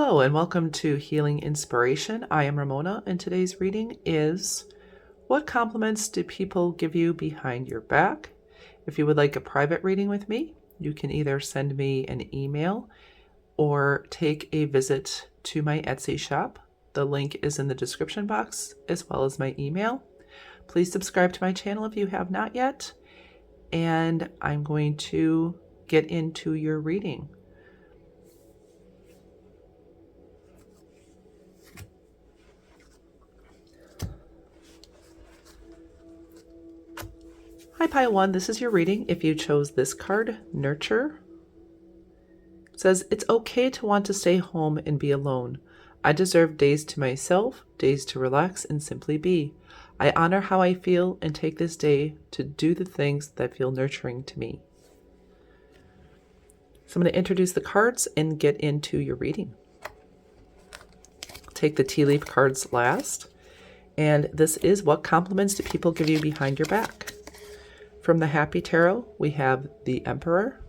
Hello and welcome to Healing Inspiration. I am Ramona and today's reading is What Compliments Do People Give You Behind Your Back? If you would like a private reading with me, you can either send me an email or take a visit to my Etsy shop. The link is in the description box as well as my email. Please subscribe to my channel if you have not yet, and I'm going to get into your reading. Hi, Pile 1. This is your reading. If you chose this card, Nurture, it says, it's okay to want to stay home and be alone. I deserve days to myself, days to relax and simply be. I honor how I feel and take this day to do the things that feel nurturing to me. So I'm going to introduce the cards and get into your reading. Take the tea leaf cards last. And this is What Compliments Do People Give You Behind Your Back? From the Happy Tarot, we have the Emperor,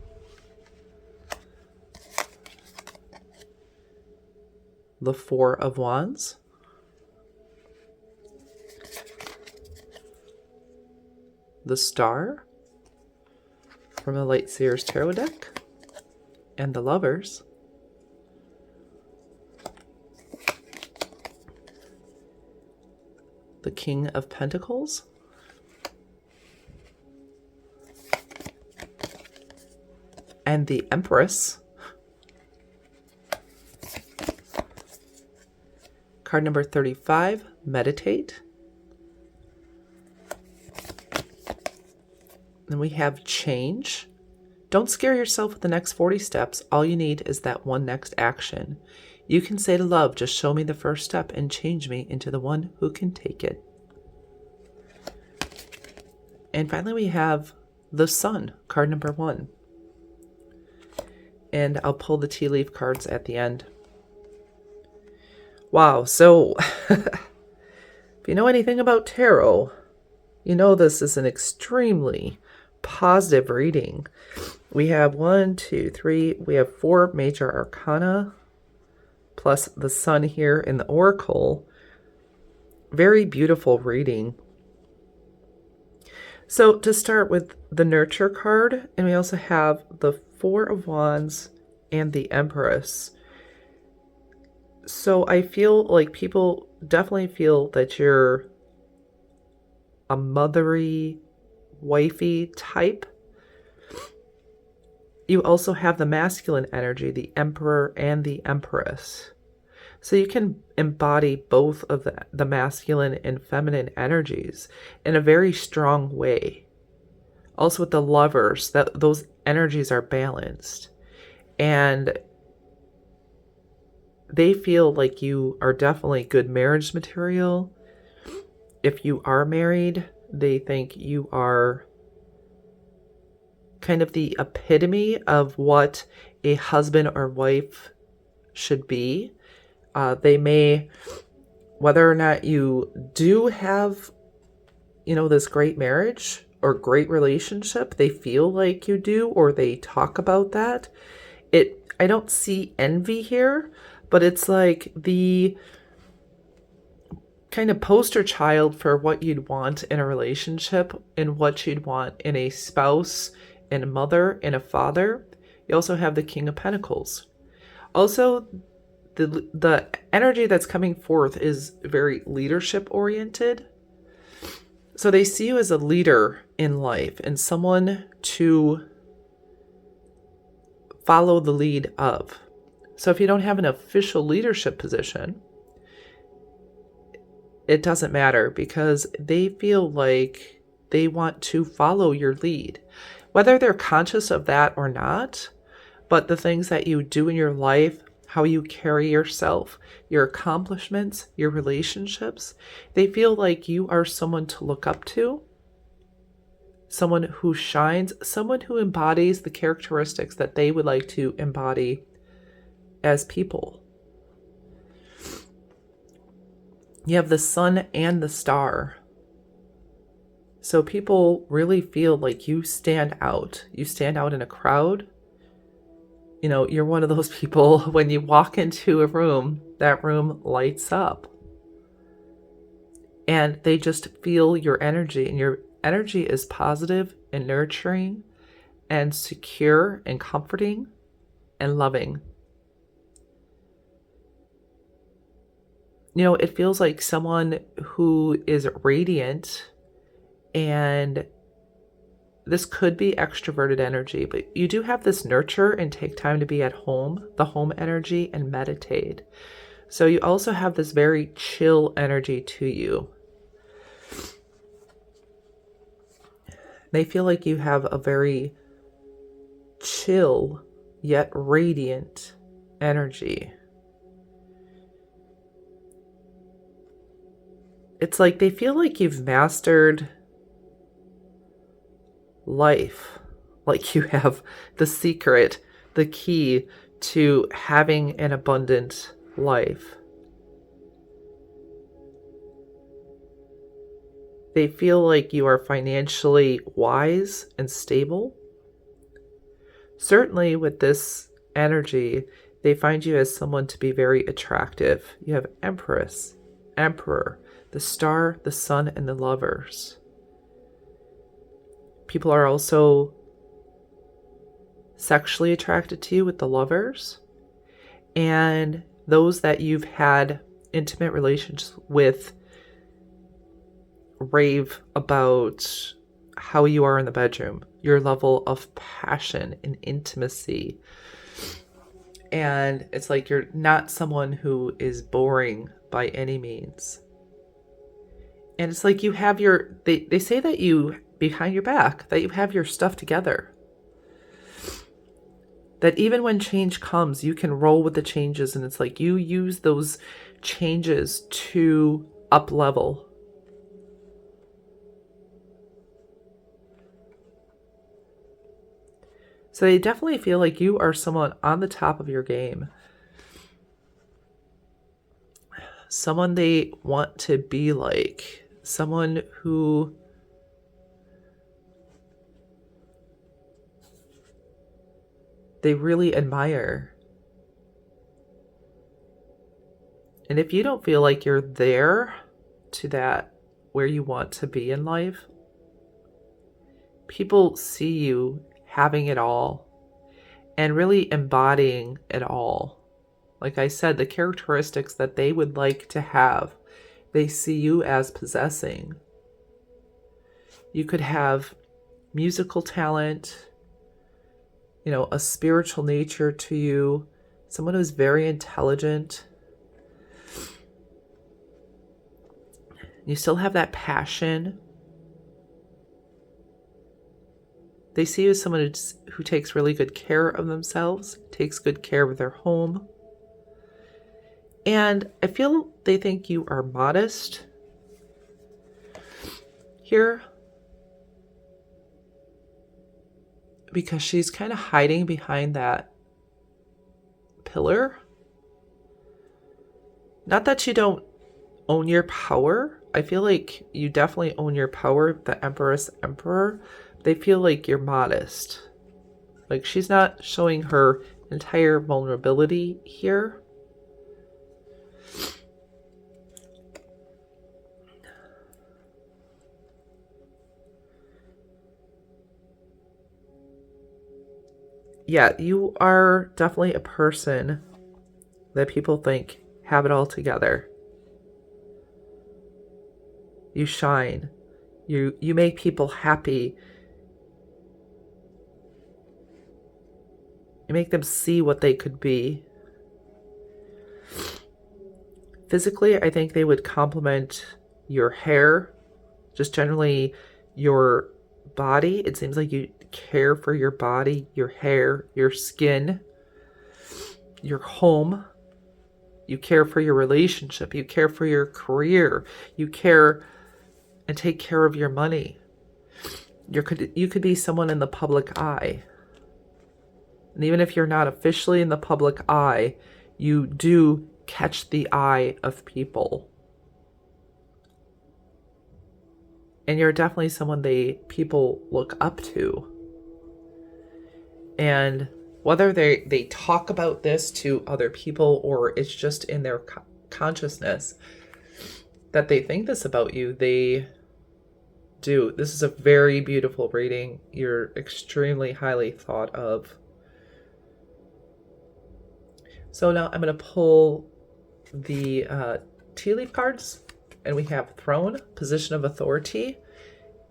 the Four of Wands, the Star from the Light Seers Tarot deck, and the Lovers, the King of Pentacles, and the Empress. Card number 35, Meditate. Then we have Change. Don't scare yourself with the next 40 steps. All you need is that one next action. You can say to love, just show me the first step and change me into the one who can take it. And finally we have the Sun, card number 1. And I'll pull the tea leaf cards at the end. Wow, so if you know anything about tarot, you know this is an extremely positive reading. We have 1, 2, 3, we have 4 major arcana, plus the Sun here in the Oracle. Very beautiful reading. So to start with the Nurture card, and we also have the Four of Wands and the Empress. So I feel like people definitely feel that you're a mothery, wifey type. You also have the masculine energy, the Emperor and the Empress. So you can embody both of the masculine and feminine energies in a very strong way. Also with the Lovers, those energies are balanced. And they feel like you are definitely good marriage material. If you are married, they think you are kind of the epitome of what a husband or wife should be. They may, whether or not you do have, this great marriage or great relationship, they feel like you do, or they talk about that. I don't see envy here, but it's like the kind of poster child for what you'd want in a relationship and what you'd want in a spouse and a mother and a father. You also have the King of Pentacles. Also, the energy that's coming forth is very leadership oriented. So they see you as a leader in life and someone to follow the lead of. So if you don't have an official leadership position, it doesn't matter because they feel like they want to follow your lead, whether they're conscious of that or not. But the things that you do in your life, how you carry yourself, your accomplishments, your relationships, they feel like you are someone to look up to, someone who shines, someone who embodies the characteristics that they would like to embody as people. You have the Sun and the Star. So people really feel like you stand out. You stand out in a crowd. You're one of those people, when you walk into a room, that room lights up. And they just feel your energy, and your energy is positive and nurturing and secure and comforting and loving. It feels like someone who is radiant, and this could be extroverted energy, but you do have this nurture and take time to be at home, the home energy, and meditate. So you also have this very chill energy to you. They feel like you have a very chill yet radiant energy. It's like they feel like you've mastered life, like you have the secret, the key to having an abundant life. They feel like you are financially wise and stable. Certainly with this energy, they find you as someone to be very attractive. You have Empress, Emperor, the Star, the Sun, and the Lovers. People are also sexually attracted to you with the Lovers, and those that you've had intimate relations with rave about how you are in the bedroom, your level of passion and intimacy. And it's like you're not someone who is boring by any means. And it's like you have they say that you, behind your back, that you have your stuff together. That even when change comes, you can roll with the changes, and it's like you use those changes to up level. So they definitely feel like you are someone on the top of your game. Someone they want to be like. Someone who they really admire. And if you don't feel like you're there to that, where you want to be in life, people see you having it all and really embodying it all. Like I said, the characteristics that they would like to have, they see you as possessing. You could have musical talent, a spiritual nature to you, someone who's very intelligent. You still have that passion. They see you as someone who takes really good care of themselves, takes good care of their home. And I feel they think you are modest here, because she's kind of hiding behind that pillar. Not that you don't own your power. I feel like you definitely own your power, the Empress, Emperor. They feel like you're modest. Like she's not showing her entire vulnerability here. Yeah, you are definitely a person that people think have it all together. You shine. You make people happy. You make them see what they could be. Physically, I think they would compliment your hair, just generally your body. It seems like you care for your body, your hair, your skin, your home. You care for your relationship. You care for your career. You care and take care of your money. You could be someone in the public eye. And even if you're not officially in the public eye, you do catch the eye of people. And you're definitely someone people look up to. And whether they talk about this to other people or it's just in their consciousness that they think this about you, they do. This is a very beautiful reading. You're extremely highly thought of. So now I'm going to pull the tea leaf cards, and we have Throne, Position of Authority,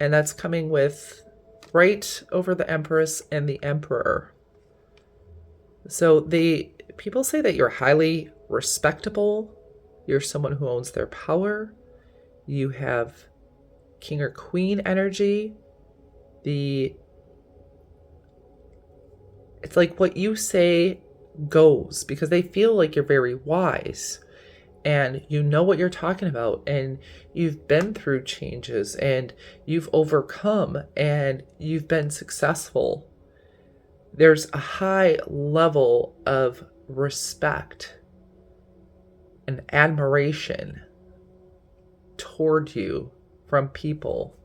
and that's coming with right over the Empress and the Emperor. So people say that you're highly respectable. You're someone who owns their power. You have King or Queen energy. It's like what you say goes, because they feel like you're very wise and you know what you're talking about, and you've been through changes and you've overcome and you've been successful. There's a high level of respect and admiration toward you from people.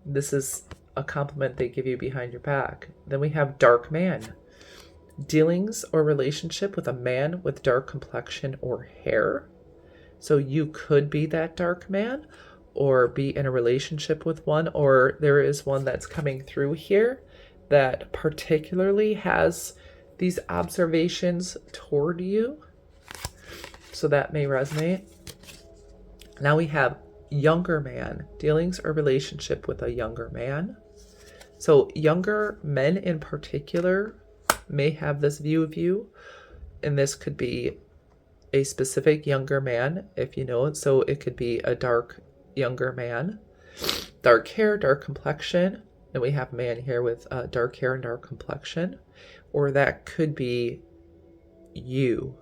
This is a compliment they give you behind your back. Then we have Dark Man. Dealings or relationship with a man with dark complexion or hair. So you could be that dark man or be in a relationship with one, or there is one that's coming through here that particularly has these observations toward you. So that may resonate. Now we have Younger Man. Dealings or relationship with a younger man. So younger men in particular may have this view of you, and this could be a specific younger man, if you know it. So it could be a dark younger man, dark hair, dark complexion, and we have a man here with dark hair and dark complexion, or that could be you.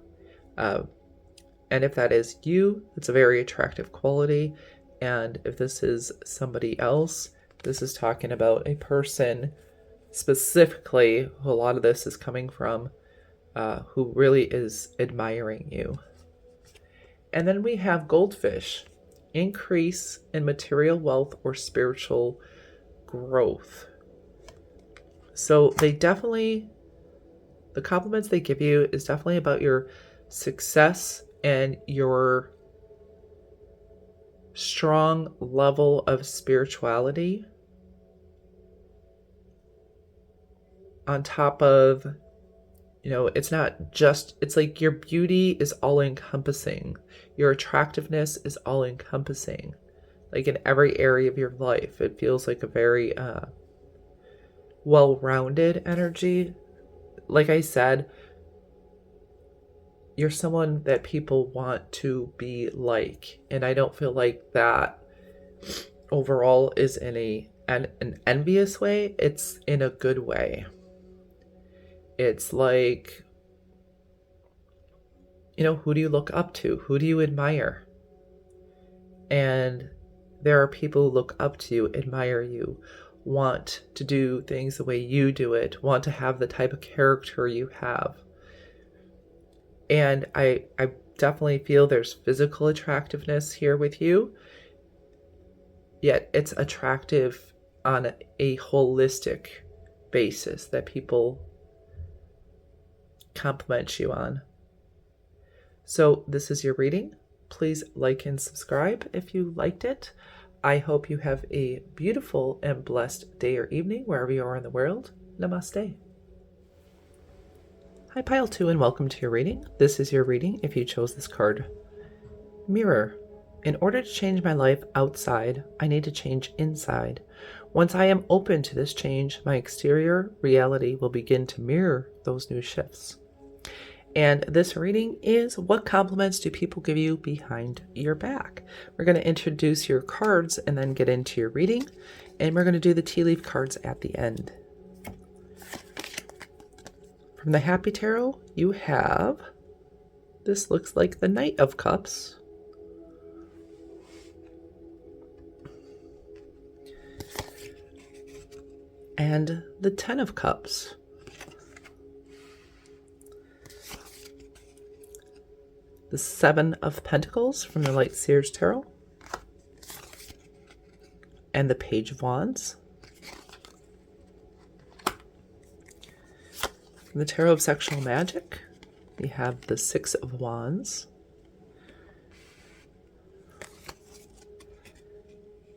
And if that is you, it's a very attractive quality. And if this is somebody else, this is talking about a person specifically who a lot of this is coming from, who really is admiring you. And then we have Goldfish. Increase in material wealth or spiritual growth. So the compliments they give you is definitely about your success and your strong level of spirituality, on top of, it's not just, it's like your beauty is all encompassing. Your attractiveness is all encompassing. Like in every area of your life, it feels like a very well-rounded energy. Like I said, you're someone that people want to be like, and I don't feel like that overall is in an envious way. It's in a good way. It's like, who do you look up to? Who do you admire? And there are people who look up to you, admire you, want to do things the way you do it, want to have the type of character you have. And I definitely feel there's physical attractiveness here with you, yet it's attractive on a holistic basis that people compliment you on. So this is your reading. Please like and subscribe if you liked it. I hope you have a beautiful and blessed day or evening wherever you are in the world. Namaste. Hi, Pile 2, and welcome to your reading. This is your reading if you chose this card. Mirror. In order to change my life outside, I need to change inside. Once I am open to this change, my exterior reality will begin to mirror those new shifts. And this reading is what compliments do people give you behind your back? We're going to introduce your cards and then get into your reading. And we're going to do the tea leaf cards at the end. From the Happy Tarot, you have, this looks like the Knight of Cups. And the Ten of Cups. The Seven of Pentacles from the Light Seers Tarot. And the Page of Wands. From the Tarot of Sexual Magic, we have the Six of Wands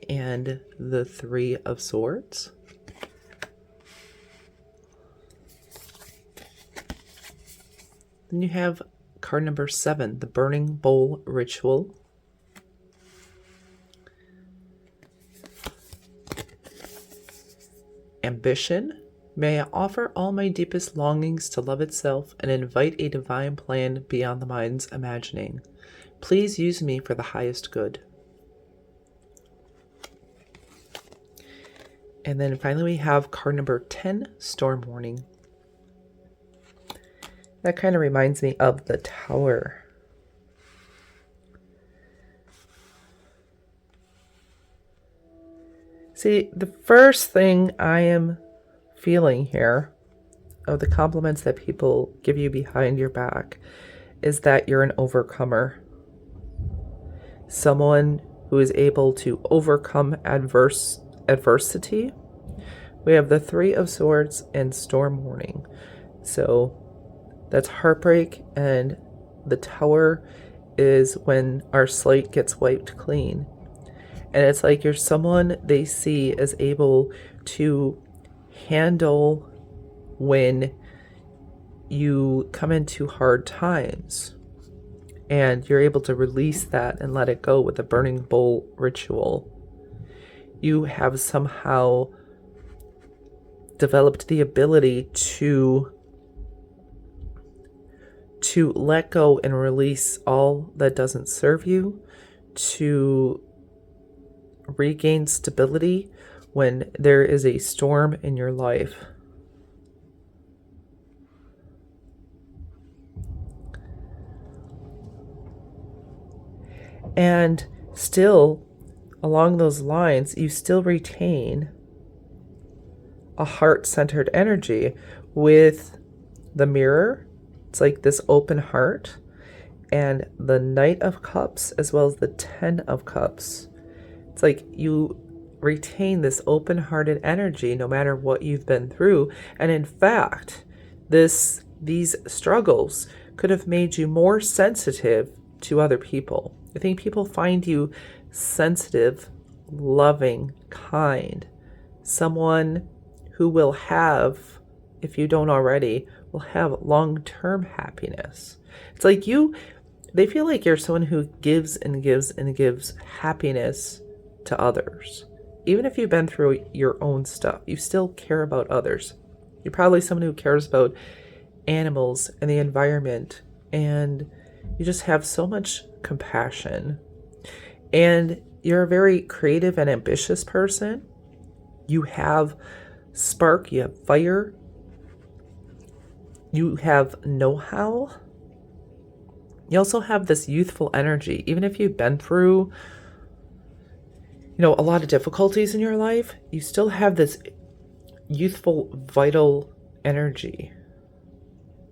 and the Three of Swords. Then you have card number 7, the Burning Bowl Ritual. Ambition. May I offer all my deepest longings to love itself and invite a divine plan beyond the mind's imagining. Please use me for the highest good. And then finally we have card number 10, Storm Warning. That kind of reminds me of the Tower. See, the first thing I am feeling here of the compliments that people give you behind your back is that you're an overcomer. Someone who is able to overcome adversity. We have the Three of Swords and Storm Warning. So that's heartbreak, and the Tower is when our slate gets wiped clean. And it's like you're someone they see as able to handle when you come into hard times. And you're able to release that and let it go with the Burning Bowl Ritual. You have somehow developed the ability to let go and release all that doesn't serve you, to regain stability when there is a storm in your life. And still, along those lines, you still retain a heart-centered energy with the Mirror. It's like this open heart, and the Knight of Cups as well as the Ten of Cups. It's like you retain this open-hearted energy no matter what you've been through. And in fact, these struggles could have made you more sensitive to other people. I think people find you sensitive, loving, kind, someone who will have, if you don't already, will have long-term happiness. It's like they feel like you're someone who gives and gives and gives happiness to others. Even if you've been through your own stuff, you still care about others. You're probably someone who cares about animals and the environment, and you just have so much compassion. And you're a very creative and ambitious person. You have spark, you have fire, you have know-how. You also have this youthful energy. Even if you've been through, a lot of difficulties in your life, you still have this youthful, vital energy.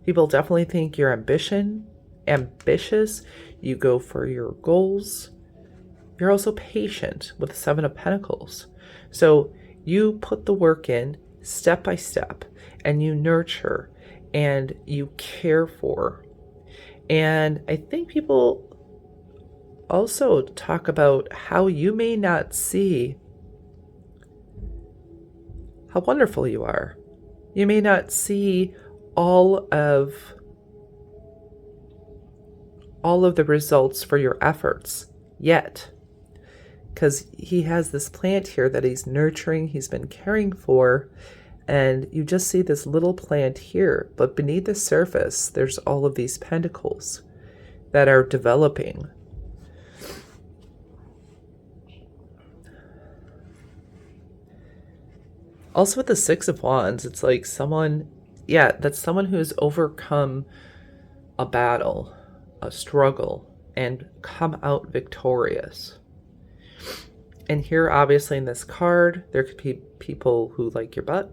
People definitely think you're ambitious. You go for your goals. You're also patient with the Seven of Pentacles. So you put the work in step by step, and you nurture and you care for. And I think people also talk about how you may not see how wonderful you are. You may not see all of the results for your efforts yet, because he has this plant here that he's nurturing, he's been caring for, and you just see this little plant here, but beneath the surface there's all of these pentacles that are developing. Also with the Six of Wands, it's like that's someone who's overcome a battle, a struggle, and come out victorious. And here, obviously, in this card, there could be people who like your butt.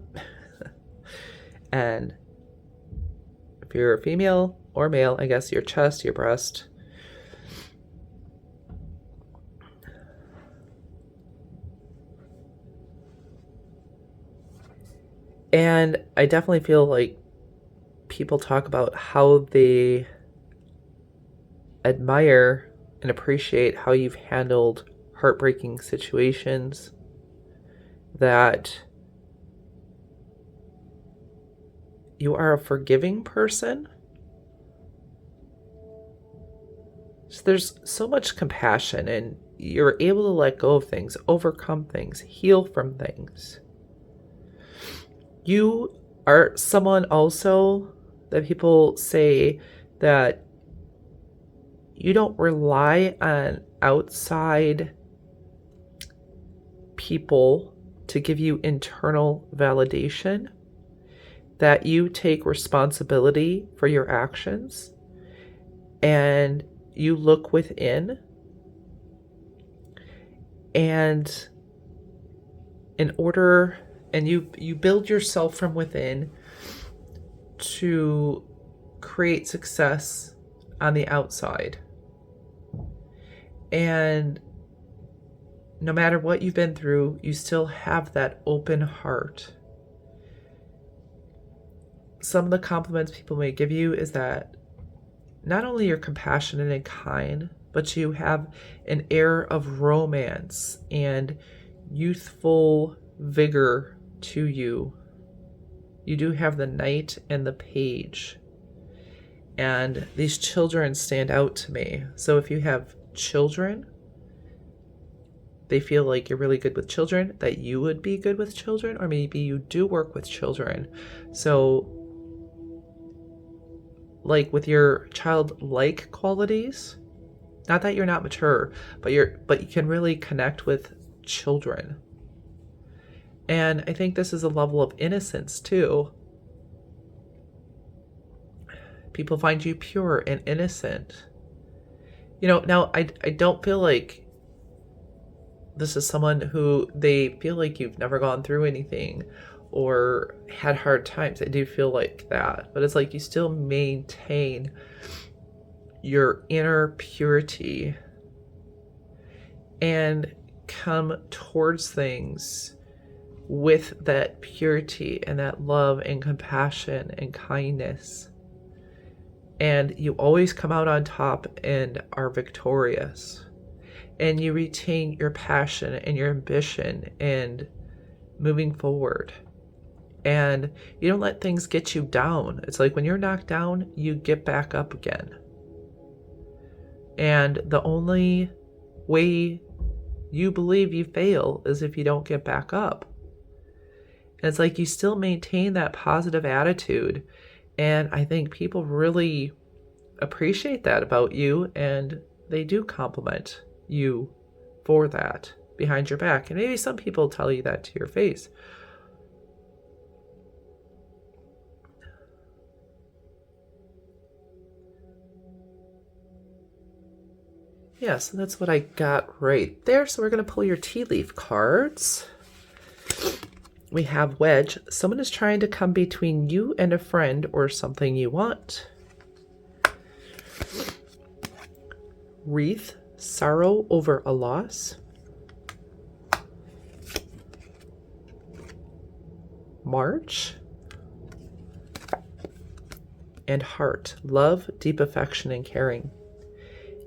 And if you're a female or male, I guess your chest, your breast. And I definitely feel like people talk about how they admire and appreciate how you've handled heartbreaking situations, that you are a forgiving person. So there's so much compassion, and you're able to let go of things, overcome things, heal from things. You are someone also that people say that you don't rely on outside people to give you internal validation, that you take responsibility for your actions and you look within, and you build yourself from within to create success on the outside. And no matter what you've been through, you still have that open heart. Some of the compliments people may give you is that not only you're compassionate and kind, but you have an air of romance and youthful vigor to you. You do have the Knight and the Page. And these children stand out to me. So if you have children, they feel like you're really good with children, that you would be good with children, or maybe you do work with children. So like with your childlike qualities, not that you're not mature, but you can really connect with children. And I think this is a level of innocence too. People find you pure and innocent. Now I don't feel like this is someone who they feel like you've never gone through anything or had hard times. I do feel like that. But it's like you still maintain your inner purity and come towards things with that purity and that love and compassion and kindness. And you always come out on top and are victorious. And you retain your passion and your ambition and moving forward. And you don't let things get you down. It's like when you're knocked down, you get back up again. And the only way you believe you fail is if you don't get back up. And it's like you still maintain that positive attitude. And I think people really appreciate that about you, and they do compliment you for that behind your back. And maybe some people tell you that to your face. Yeah, so that's what I got right there. So we're going to pull your tea leaf cards. We have Wedge. Someone is trying to come between you and a friend or something you want. Wreath. Sorrow over a loss. March. And Heart. Love, deep affection, and caring.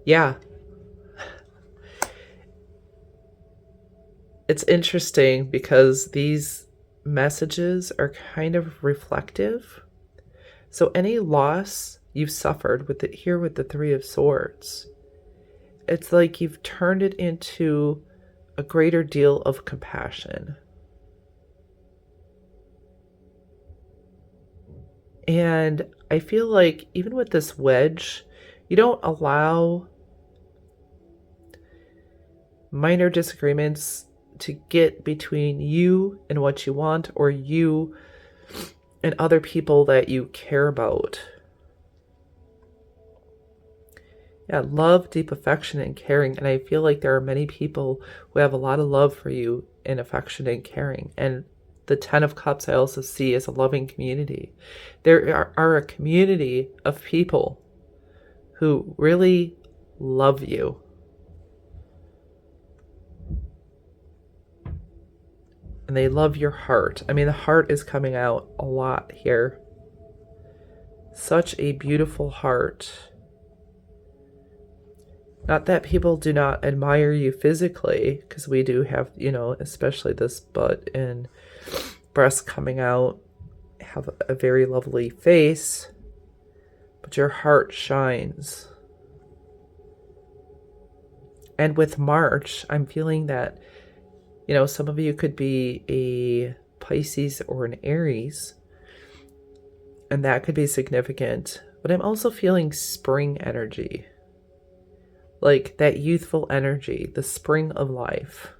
Yeah. It's interesting because these messages are kind of reflective. So any loss you've suffered with the Three of Swords, it's like you've turned it into a greater deal of compassion. And I feel like even with this Wedge, you don't allow minor disagreements to get between you and what you want, or you and other people that you care about. Yeah, love, deep affection, and caring. And I feel like there are many people who have a lot of love for you and affection and caring. And the Ten of Cups I also see as a loving community. There are a community of people who really love you. And they love your heart. I mean, the heart is coming out a lot here. Such a beautiful heart. Not that people do not admire you physically, because we do have, especially this butt and breasts coming out, have a very lovely face, but your heart shines. And with March, I'm feeling that, some of you could be a Pisces or an Aries, and that could be significant. But I'm also feeling spring energy, like that youthful energy, the spring of life.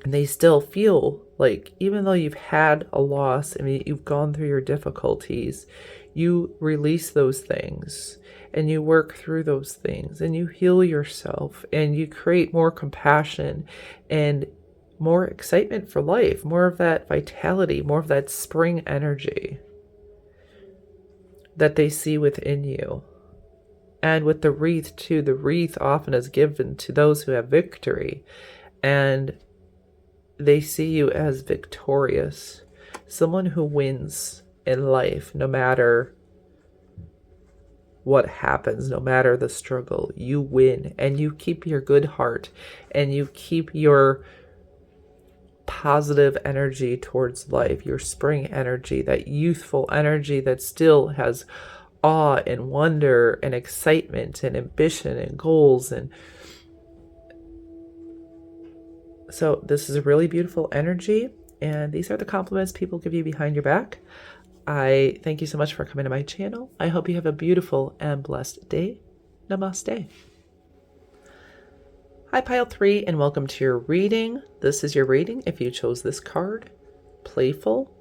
And they still feel like, even though you've had a loss, you've gone through your difficulties, you release those things and you work through those things and you heal yourself and you create more compassion and more excitement for life, more of that vitality, more of that spring energy that they see within you. And with the wreath too, the wreath often is given to those who have victory, and they see you as victorious, someone who wins in life no matter what happens, no matter the struggle. You win, and you keep your good heart, and you keep your positive energy towards life, your spring energy, that youthful energy that still has awe and wonder and excitement and ambition and goals. And so this is a really beautiful energy, and these are the compliments people give you behind your back. I thank you so much for coming to my channel. I hope you have a beautiful and blessed day. Namaste. Hi, Pile 3, and welcome to your reading. This is your reading if you chose this card. Playful.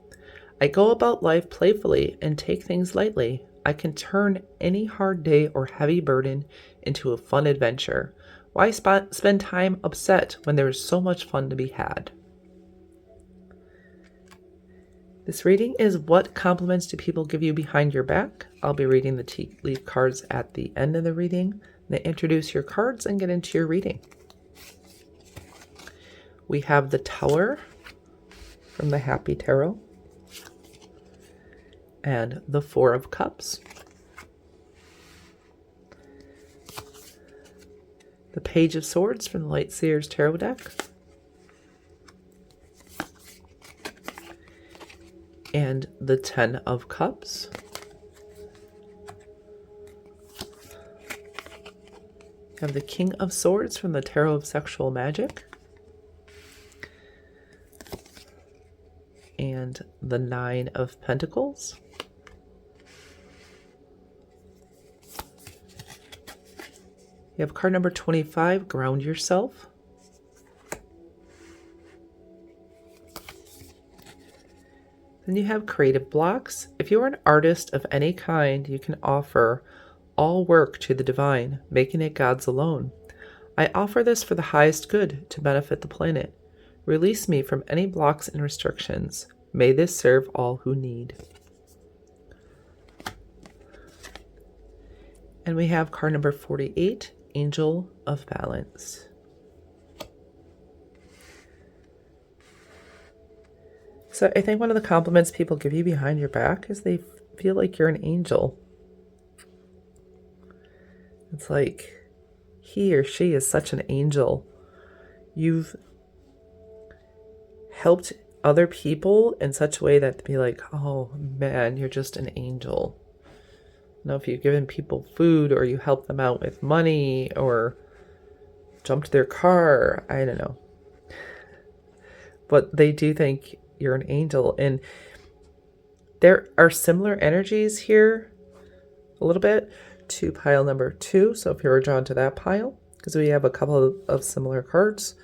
I go about life playfully and take things lightly. I can turn any hard day or heavy burden into a fun adventure. Why spend time upset when there is so much fun to be had? This reading is what compliments do people give you behind your back? I'll be reading the tea leaf cards at the end of the reading. Then introduce your cards and get into your reading. We have the Tower from the Happy Tarot and the Four of Cups. The Page of Swords from the Light Seers Tarot deck. And the Ten of Cups. We have the King of Swords from the Tarot of Sexual Magic. And the Nine of Pentacles. You have card number 25, Ground Yourself. Then you have Creative Blocks. If you are an artist of any kind, you can offer all work to the divine, making it God's alone. I offer this for the highest good to benefit the planet. Release me from any blocks and restrictions. May this serve all who need. And we have card number 48, Angel of Balance. So I think one of the compliments people give you behind your back is they feel like you're an angel. It's like he or she is such an angel. You've helped other people in such a way that to be like, oh man, you're just an angel. I don't know if you've given people food or you help them out with money or jumped their car. I don't know. But they do think you're an angel. And there are similar energies here a little bit to pile number 2. So if you're drawn to that pile, because we have a couple of similar cards,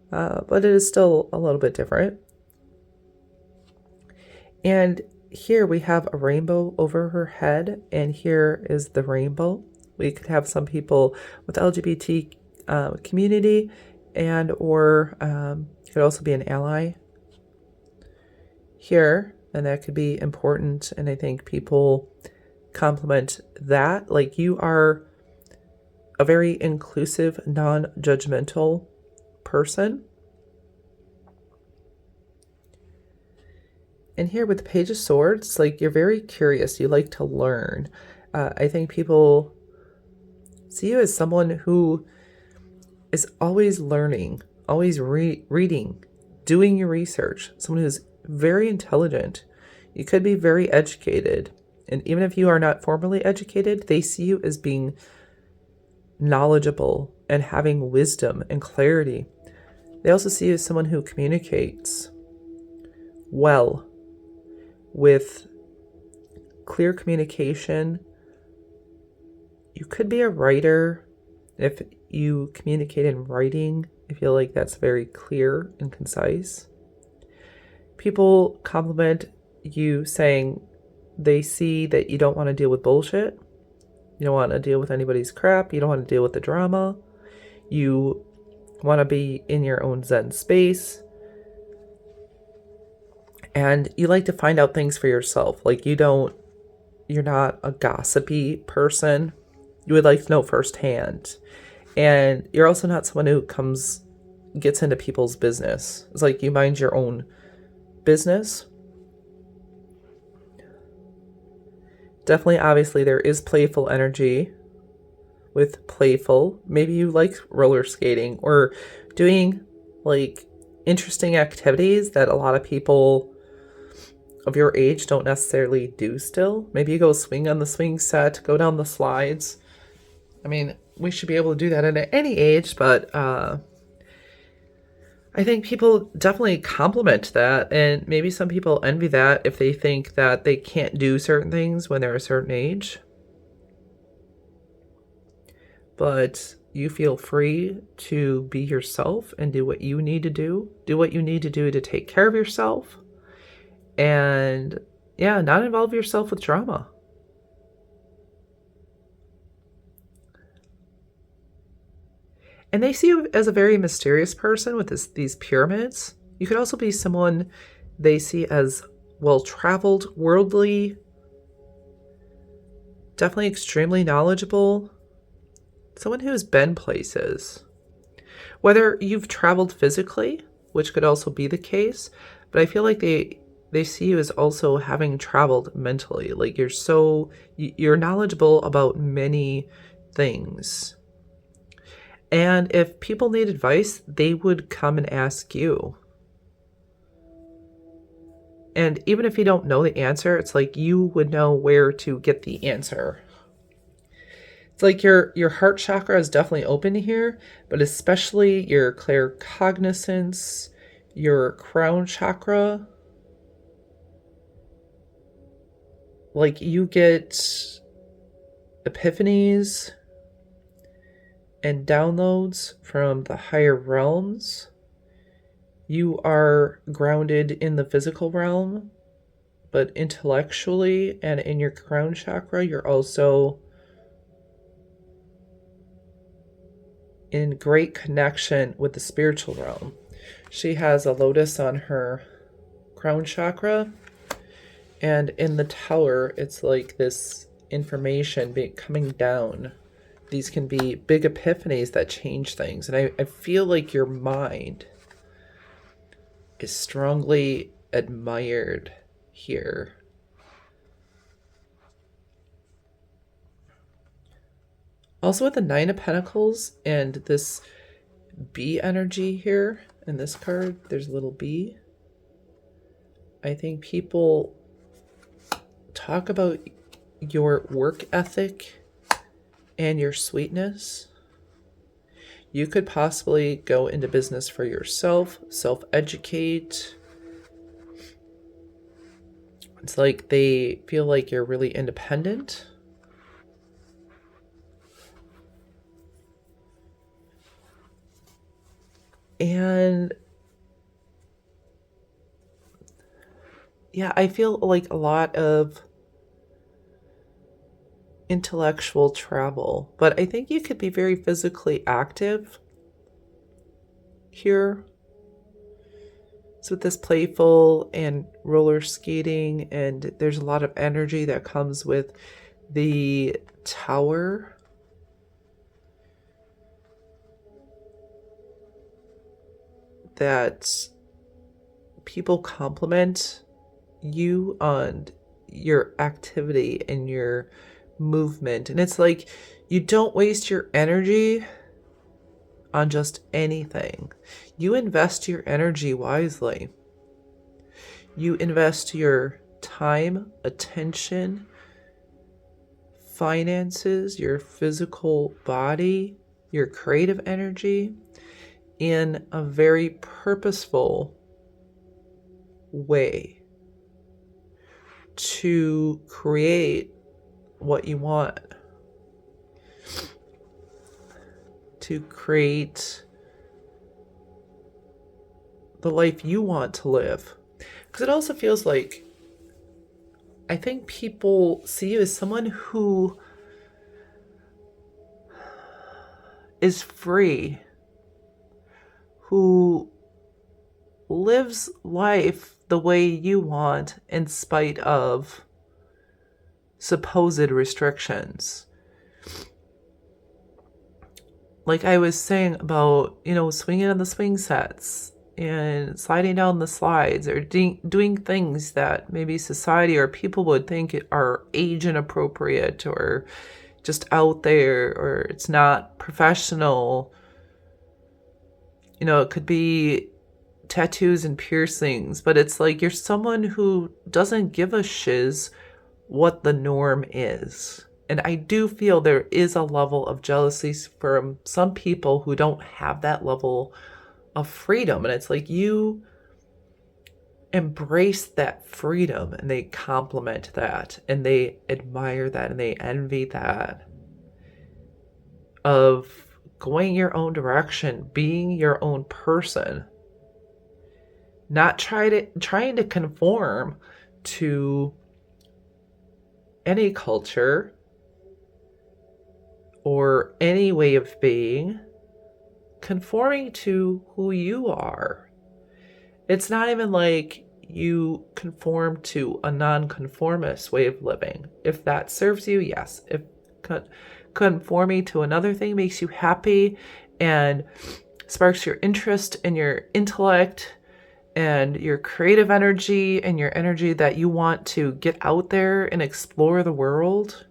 but it is still a little bit different. And here we have a rainbow over her head, and here is the rainbow. We could have some people with LGBT community, and or could also be an ally here, and that could be important. And I think people compliment that, like you are a very inclusive, non-judgmental person. And here with the Page of Swords, like you're very curious. You like to learn. I think people see you as someone who is always learning, always reading, doing your research. Someone who's very intelligent. You could be very educated. And even if you are not formally educated, they see you as being knowledgeable and having wisdom and clarity. They also see you as someone who communicates well, with clear communication. You could be a writer. If you communicate in writing, I feel like that's very clear and concise. People compliment you saying they see that you don't want to deal with bullshit. You don't want to deal with anybody's crap. You don't want to deal with the drama. You want to be in your own Zen space. And you like to find out things for yourself. Like you're not a gossipy person. You would like to know firsthand. And you're also not someone who gets into people's business. It's like you mind your own business. Definitely, obviously, there is playful energy with playful. Maybe you like roller skating or doing like interesting activities that a lot of people of your age don't necessarily do still. Maybe you go swing on the swing set, go down the slides. I mean, we should be able to do that at any age, but I think people definitely compliment that, and maybe some people envy that if they think that they can't do certain things when they're a certain age. But you feel free to be yourself and do what you need to do. Do what you need to do to take care of yourself. And yeah, not involve yourself with drama. And they see you as a very mysterious person with these pyramids. You could also be someone they see as well-traveled, worldly, definitely extremely knowledgeable, someone who's been places. Whether you've traveled physically, which could also be the case, but I feel like they see you as also having traveled mentally. Like you're knowledgeable about many things. And if people need advice, they would come and ask you. And even if you don't know the answer, it's like you would know where to get the answer. It's like your heart chakra is definitely open here, but especially your claircognizance, your crown chakra. Like you get epiphanies and downloads from the higher realms. You are grounded in the physical realm, but intellectually and in your crown chakra, you're also in great connection with the spiritual realm. She has a lotus on her crown chakra, and in the tower, it's like this information coming down. These can be big epiphanies that change things. And I feel like your mind is strongly admired here. Also with the Nine of Pentacles and this bee energy here in this card, there's a little bee. I think people talk about your work ethic and your sweetness. You could possibly go into business for yourself, self-educate. It's like they feel like you're really independent. And yeah, I feel like a lot of intellectual travel, but I think you could be very physically active here. So with this playful and roller skating, and there's a lot of energy that comes with the tower. That people compliment you on your activity and your movement. And it's like you don't waste your energy on just anything. You invest your energy wisely. You invest your time, attention, finances, your physical body, your creative energy in a very purposeful way to create what you want, to create the life you want to live. Because it also feels like, I think people see you as someone who is free, who lives life the way you want in spite of supposed restrictions. Like I was saying about, swinging on the swing sets and sliding down the slides, or doing things that maybe society or people would think are age inappropriate or just out there, or it's not professional. It could be tattoos and piercings, but it's like you're someone who doesn't give a shiz what the norm is. And I do feel there is a level of jealousy from some people who don't have that level of freedom. And it's like you embrace that freedom and they compliment that and they admire that and they envy that, of going your own direction, being your own person, not trying to conform to any culture or any way of being, conforming to who you are. It's not even like you conform to a non-conformist way of living. If that serves you, yes. If conforming to another thing makes you happy and sparks your interest in your intellect and your creative energy and your energy that you want to get out there and explore the world,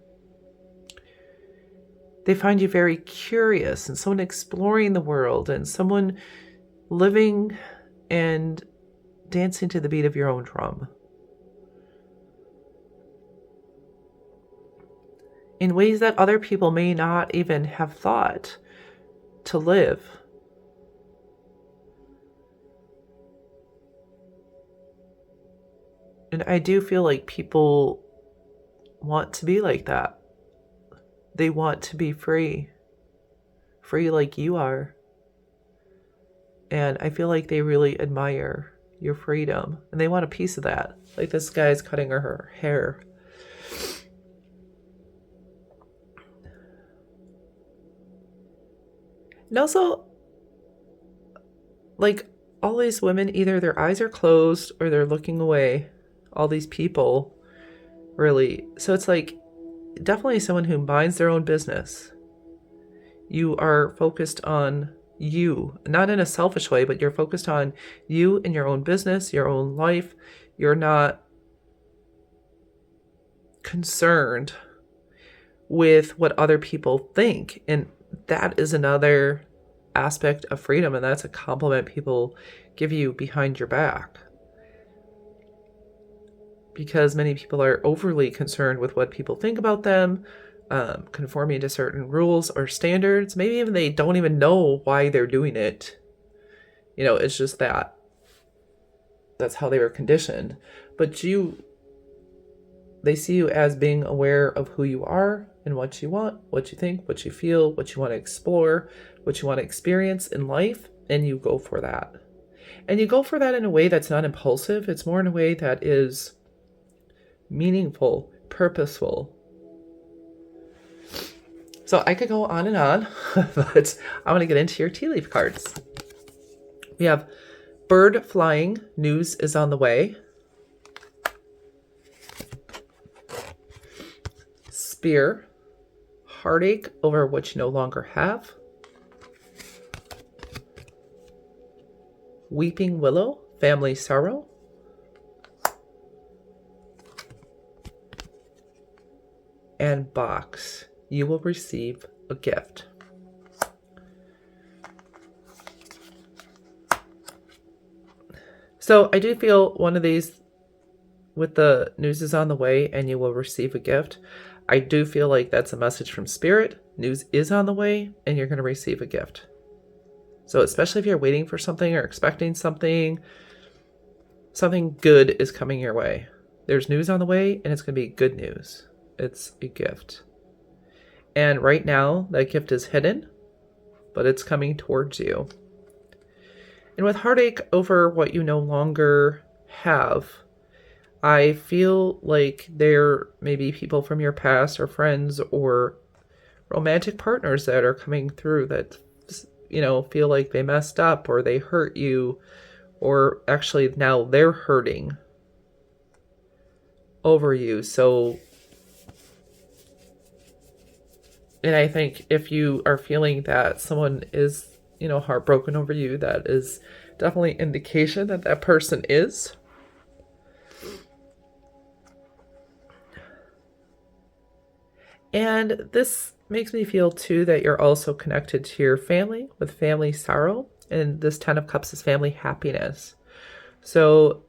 they find you very curious and someone exploring the world and someone living and dancing to the beat of your own drum in ways that other people may not even have thought to live. And I do feel like people want to be like that. They want to be free like you are. And I feel like they really admire your freedom and they want a piece of that. Like this guy's cutting her hair. And also, like all these women, either their eyes are closed or they're looking away. All these people, really. So it's like definitely someone who minds their own business. You are focused on you, not in a selfish way, but you're focused on you and your own business, your own life. You're not concerned with what other people think. And that is another aspect of freedom. And that's a compliment people give you behind your back. Because many people are overly concerned with what people think about them, conforming to certain rules or standards. Maybe even they don't even know why they're doing it. It's just that's how they were conditioned. But they see you as being aware of who you are and what you want, what you think, what you feel, what you want to explore, what you want to experience in life, and you go for that. And you go for that in a way that's not impulsive. It's more in a way that is meaningful, purposeful. So I could go on and on, but I want to get into your tea leaf cards. We have bird flying, news is on the way. Spear, heartache over what you no longer have. Weeping willow, family sorrow. and box, you will receive a gift. So I do feel one of these with the news is on the way and you will receive a gift. I do feel like that's a message from Spirit. News is on the way and you're going to receive a gift. So especially if you're waiting for something or expecting something, something good is coming your way. There's news on the way and it's going to be good news. It's a gift. And right now, that gift is hidden, but it's coming towards you. And with heartache over what you no longer have, I feel like there may be people from your past or friends or romantic partners that are coming through that, feel like they messed up or they hurt you, or actually now they're hurting over you. So, and I think if you are feeling that someone is, heartbroken over you, that is definitely indication that that person is. And this makes me feel too that you're also connected to your family with family sorrow. And this 10 of Cups is family happiness. So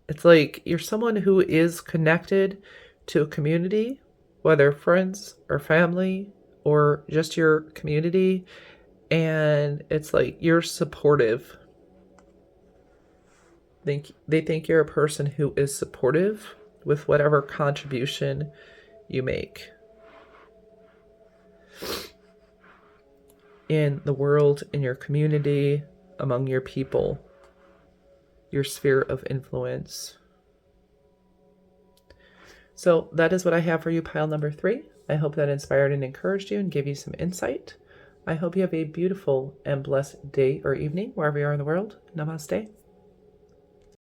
it's like you're someone who is connected to a community, whether friends or family or just your community. And it's like you're supportive. They think you're a person who is supportive with whatever contribution you make in the world, in your community, among your people, your sphere of influence. So that is what I have for you, pile number 3. I hope that inspired and encouraged you and gave you some insight. I hope you have a beautiful and blessed day or evening, wherever you are in the world. Namaste.